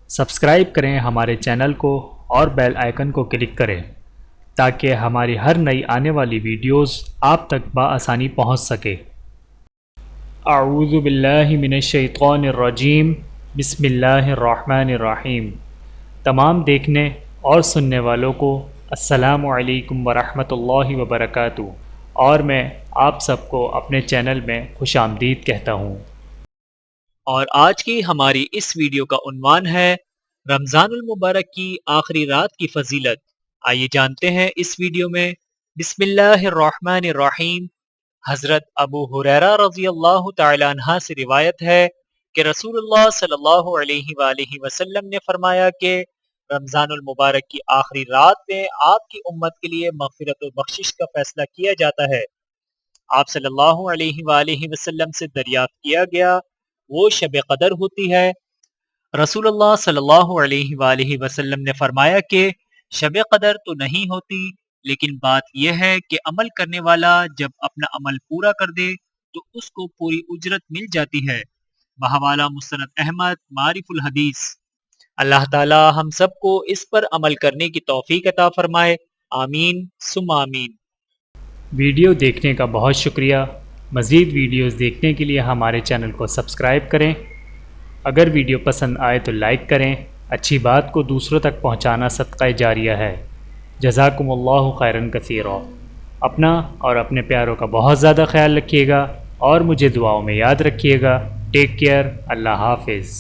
Subscribe کریں ہمارے channel کو اور بیل آئیکن کو کلک کریں تاکہ ہماری ہر نئی آنے والی ویڈیوز آپ تک بآسانی پہنچ سکے۔ اعوذ باللہ من الشیطان الرجیم، بسم اللہ الرحمن الرحیم۔ تمام دیکھنے اور سننے والوں کو السلام علیکم ورحمۃ اللہ وبرکاتہ، اور میں آپ سب کو اپنے چینل میں خوش آمدید کہتا ہوں۔ اور آج کی ہماری اس ویڈیو کا عنوان ہے رمضان المبارک کی آخری رات کی فضیلت۔ آئیے جانتے ہیں اس ویڈیو میں۔ بسم اللہ الرحمن الرحیم۔ حضرت ابو ہریرہ رضی اللہ تعالی عنہ سے روایت ہے کہ رسول اللہ صلی اللہ علیہ وآلہ وسلم نے فرمایا کہ رمضان المبارک کی آخری رات میں آپ کی امت کے لیے مغفرت و بخشش کا فیصلہ کیا جاتا ہے۔ آپ صلی اللہ علیہ وآلہ وسلم سے دریافت کیا گیا وہ شب قدر ہوتی ہے؟ رسول اللہ صلی اللہ علیہ وآلہ وسلم نے فرمایا کہ شب قدر تو نہیں ہوتی، لیکن بات یہ ہے کہ عمل کرنے والا جب اپنا عمل پورا کر دے تو اس کو پوری اجرت مل جاتی ہے۔ بحوالہ مسند احمد معارف الحدیث۔ اللہ تعالی ہم سب کو اس پر عمل کرنے کی توفیق عطا فرمائے، آمین ثم آمین۔ ویڈیو دیکھنے کا بہت شکریہ۔ مزید ویڈیوز دیکھنے کے لیے ہمارے چینل کو سبسکرائب کریں۔ اگر ویڈیو پسند آئے تو لائک کریں۔ اچھی بات کو دوسروں تک پہنچانا صدقہ جاریہ ہے۔ جزاکم اللہ خیرا کثیرا۔ اپنا اور اپنے پیاروں کا بہت زیادہ خیال رکھیے گا اور مجھے دعاؤں میں یاد رکھیے گا۔ Take care. اللہ حافظ۔